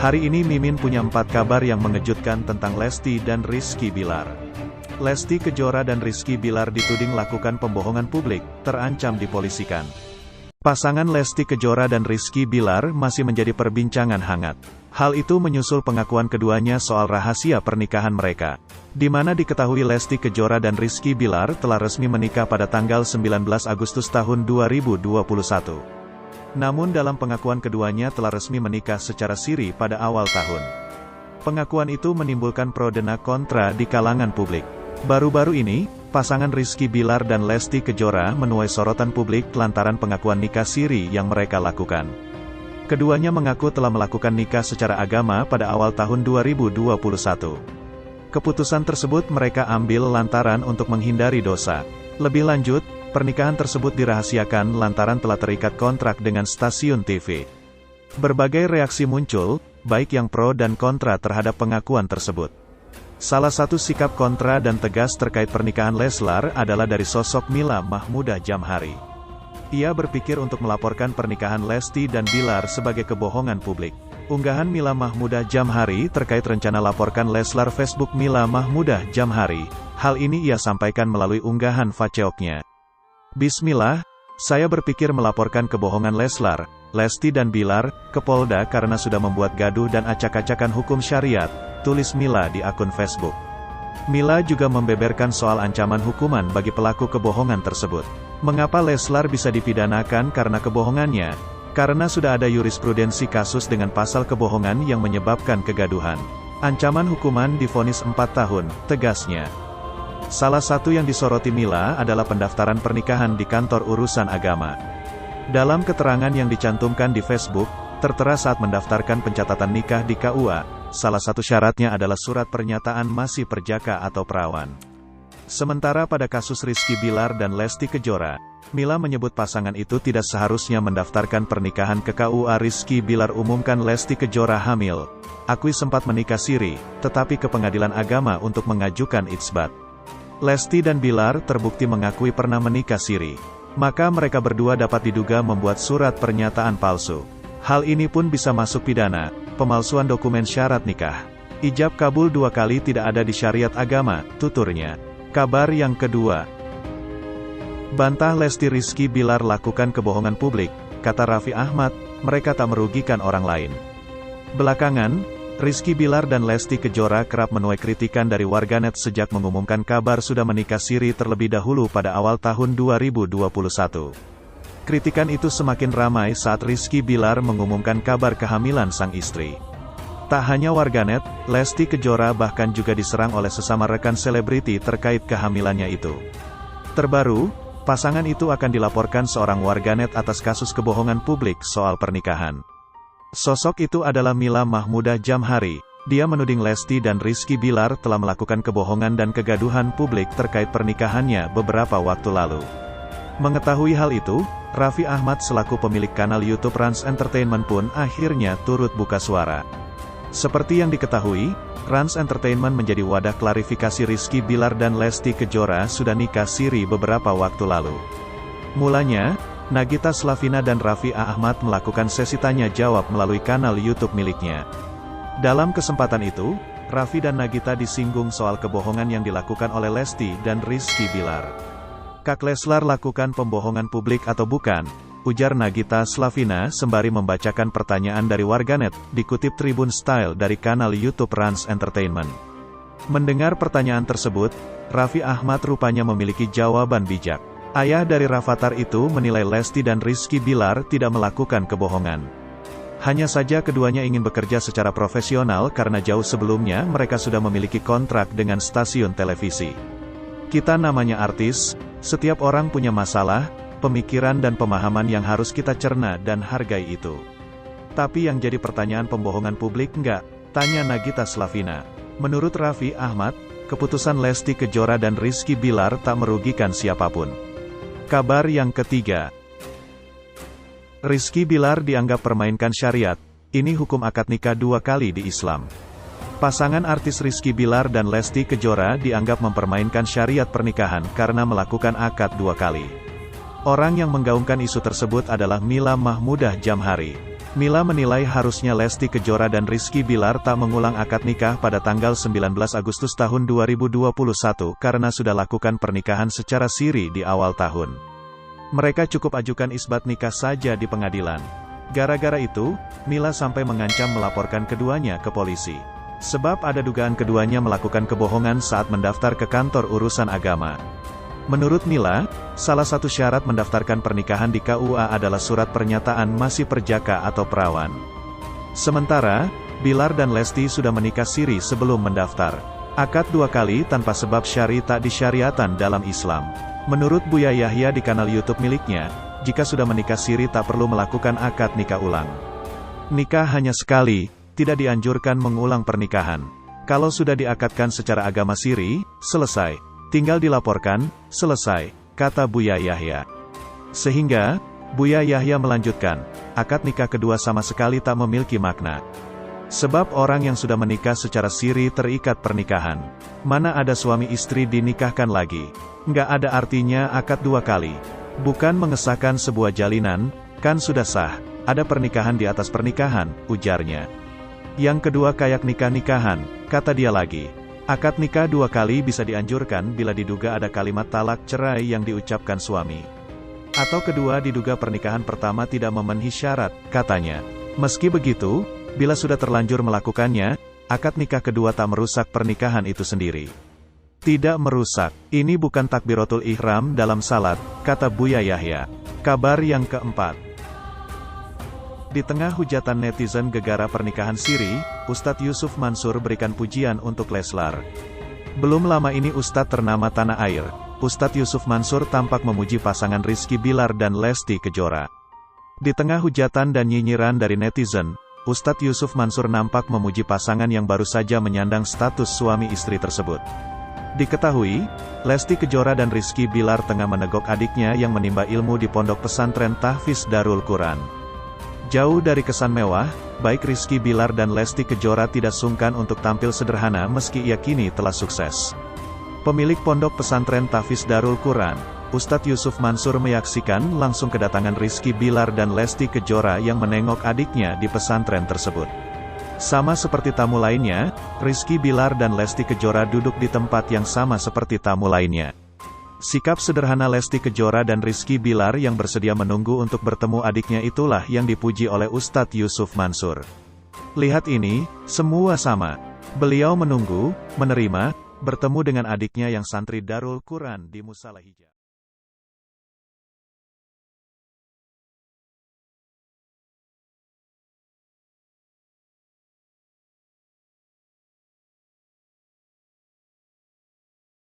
Hari ini Mimin punya 4 kabar yang mengejutkan tentang Lesti dan Rizky Bilar. Lesti Kejora dan Rizky Bilar dituding lakukan pembohongan publik, terancam dipolisikan. Pasangan Lesti Kejora dan Rizky Bilar masih menjadi perbincangan hangat. Hal itu menyusul pengakuan keduanya soal rahasia pernikahan mereka, di mana diketahui Lesti Kejora dan Rizky Bilar telah resmi menikah pada tanggal 19 Agustus tahun 2021. Namun dalam pengakuan keduanya telah resmi menikah secara siri pada awal tahun. Pengakuan itu menimbulkan pro dan kontra di kalangan publik. Baru-baru ini, pasangan Rizky Bilar dan Lesti Kejora menuai sorotan publik lantaran pengakuan nikah siri yang mereka lakukan. Keduanya mengaku telah melakukan nikah secara agama pada awal tahun 2021. Keputusan tersebut mereka ambil lantaran untuk menghindari dosa. Lebih lanjut, pernikahan tersebut dirahasiakan lantaran telah terikat kontrak dengan stasiun TV. Berbagai reaksi muncul, baik yang pro dan kontra terhadap pengakuan tersebut. Salah satu sikap kontra dan tegas terkait pernikahan Leslar adalah dari sosok Mila Mahmudah Jamhari. Ia berpikir untuk melaporkan pernikahan Lesti dan Bilar sebagai kebohongan publik. Unggahan Mila Mahmudah Jamhari terkait rencana laporkan Leslar Facebook Mila Mahmudah Jamhari. Hal ini ia sampaikan melalui unggahan Faceoknya. Bismillah, saya berpikir melaporkan kebohongan Leslar, Lesti dan Bilar, ke Polda karena sudah membuat gaduh dan acak-acakan hukum syariat, tulis Mila di akun Facebook. Mila juga membeberkan soal ancaman hukuman bagi pelaku kebohongan tersebut. Mengapa Leslar bisa dipidanakan karena kebohongannya? Karena sudah ada jurisprudensi kasus dengan pasal kebohongan yang menyebabkan kegaduhan. Ancaman hukuman divonis 4 tahun, tegasnya. Salah satu yang disoroti Mila adalah pendaftaran pernikahan di kantor urusan agama. Dalam keterangan yang dicantumkan di Facebook, tertera saat mendaftarkan pencatatan nikah di KUA, salah satu syaratnya adalah surat pernyataan masih perjaka atau perawan. Sementara pada kasus Rizky Bilar dan Lesti Kejora, Mila menyebut pasangan itu tidak seharusnya mendaftarkan pernikahan ke KUA. Rizky Bilar umumkan Lesti Kejora hamil. Akui sempat menikah siri, tetapi ke pengadilan agama untuk mengajukan itsbat. Lesti dan Bilar terbukti mengakui pernah menikah siri. Maka mereka berdua dapat diduga membuat surat pernyataan palsu. Hal ini pun bisa masuk pidana, pemalsuan dokumen syarat nikah. Ijab kabul 2 kali tidak ada di syariat agama, tuturnya. Kabar yang kedua. Bantah Lesti Rizky Bilar lakukan kebohongan publik, kata Raffi Ahmad, mereka tak merugikan orang lain. Belakangan, Rizky Bilar dan Lesti Kejora kerap menuai kritikan dari warganet sejak mengumumkan kabar sudah menikah siri terlebih dahulu pada awal tahun 2021. Kritikan itu semakin ramai saat Rizky Bilar mengumumkan kabar kehamilan sang istri. Tak hanya warganet, Lesti Kejora bahkan juga diserang oleh sesama rekan selebriti terkait kehamilannya itu. Terbaru, pasangan itu akan dilaporkan seorang warganet atas kasus kebohongan publik soal pernikahan. Sosok itu adalah Mila Mahmudah Jamhari. Dia menuding Lesti dan Rizky Bilar telah melakukan kebohongan dan kegaduhan publik terkait pernikahannya beberapa waktu lalu. Mengetahui hal itu, Raffi Ahmad selaku pemilik kanal YouTube Rans Entertainment pun akhirnya turut buka suara. Seperti yang diketahui, Rans Entertainment menjadi wadah klarifikasi Rizky Bilar dan Lesti Kejora sudah nikah siri beberapa waktu lalu. Mulanya, Nagita Slavina dan Raffi Ahmad melakukan sesi tanya jawab melalui kanal YouTube miliknya. Dalam kesempatan itu, Raffi dan Nagita disinggung soal kebohongan yang dilakukan oleh Lesti dan Rizky Bilar. Kak Leslar lakukan pembohongan publik atau bukan? Ujar Nagita Slavina sembari membacakan pertanyaan dari warganet, dikutip Tribun Style dari kanal YouTube Rans Entertainment. Mendengar pertanyaan tersebut, Raffi Ahmad rupanya memiliki jawaban bijak. Ayah dari Rafathar itu menilai Lesti dan Rizky Bilar tidak melakukan kebohongan. Hanya saja keduanya ingin bekerja secara profesional karena jauh sebelumnya mereka sudah memiliki kontrak dengan stasiun televisi. Kita namanya artis, setiap orang punya masalah, pemikiran dan pemahaman yang harus kita cerna dan hargai itu. Tapi yang jadi pertanyaan pembohongan publik enggak? Tanya Nagita Slavina. Menurut Raffi Ahmad, keputusan Lesti Kejora dan Rizky Bilar tak merugikan siapapun. Kabar yang ketiga. Rizky Bilar dianggap permainkan syariat, ini hukum akad nikah 2 kali di Islam. Pasangan artis Rizky Bilar dan Lesti Kejora dianggap mempermainkan syariat pernikahan karena melakukan akad 2 kali. Orang yang menggaungkan isu tersebut adalah Mila Mahmudah Jamhari. Mila menilai harusnya Lesti Kejora dan Rizky Bilar tak mengulang akad nikah pada tanggal 19 Agustus tahun 2021 karena sudah lakukan pernikahan secara siri di awal tahun. Mereka cukup ajukan isbat nikah saja di pengadilan. Gara-gara itu, Mila sampai mengancam melaporkan keduanya ke polisi. Sebab ada dugaan keduanya melakukan kebohongan saat mendaftar ke kantor urusan agama. Menurut Mila, salah satu syarat mendaftarkan pernikahan di KUA adalah surat pernyataan masih perjaka atau perawan. Sementara, Bilar dan Lesti sudah menikah siri sebelum mendaftar. Akad 2 kali tanpa sebab syar'i tak disyariatan dalam Islam. Menurut Buya Yahya di kanal YouTube miliknya, jika sudah menikah siri tak perlu melakukan akad nikah ulang. Nikah hanya sekali, tidak dianjurkan mengulang pernikahan. Kalau sudah diakadkan secara agama siri, selesai. Tinggal dilaporkan, selesai, kata Buya Yahya. Sehingga, Buya Yahya melanjutkan, akad nikah kedua sama sekali tak memiliki makna. Sebab orang yang sudah menikah secara siri terikat pernikahan. Mana ada suami istri dinikahkan lagi. Nggak ada artinya akad 2 kali. Bukan mengesahkan sebuah jalinan, kan sudah sah. Ada pernikahan di atas pernikahan, ujarnya. Yang kedua kayak nikah-nikahan, kata dia lagi. Akad nikah 2 kali bisa dianjurkan bila diduga ada kalimat talak cerai yang diucapkan suami. Atau kedua diduga pernikahan pertama tidak memenuhi syarat, katanya. Meski begitu, bila sudah terlanjur melakukannya, akad nikah kedua tak merusak pernikahan itu sendiri. Tidak merusak, ini bukan takbiratul ihram dalam salat, kata Buya Yahya. Kabar yang keempat. Di tengah hujatan netizen gegara pernikahan siri, Ustadz Yusuf Mansur berikan pujian untuk Leslar. Belum lama ini Ustadz ternama tanah air, Ustadz Yusuf Mansur tampak memuji pasangan Rizky Bilar dan Lesti Kejora. Di tengah hujatan dan nyinyiran dari netizen, Ustadz Yusuf Mansur nampak memuji pasangan yang baru saja menyandang status suami istri tersebut. Diketahui, Lesti Kejora dan Rizky Bilar tengah menegok adiknya yang menimba ilmu di pondok pesantren Tahfiz Darul Quran. Jauh dari kesan mewah, baik Rizky Bilar dan Lesti Kejora tidak sungkan untuk tampil sederhana meski ia kini telah sukses. Pemilik pondok pesantren Tahfiz Darul Quran, Ustadz Yusuf Mansur menyaksikan langsung kedatangan Rizky Bilar dan Lesti Kejora yang menengok adiknya di pesantren tersebut. Sama seperti tamu lainnya, Rizky Bilar dan Lesti Kejora duduk di tempat yang sama seperti tamu lainnya. Sikap sederhana Lesti Kejora dan Rizky Bilar yang bersedia menunggu untuk bertemu adiknya itulah yang dipuji oleh Ustadz Yusuf Mansur. Lihat ini, semua sama. Beliau menunggu, menerima, bertemu dengan adiknya yang santri Darul Quran di Musala Hijab.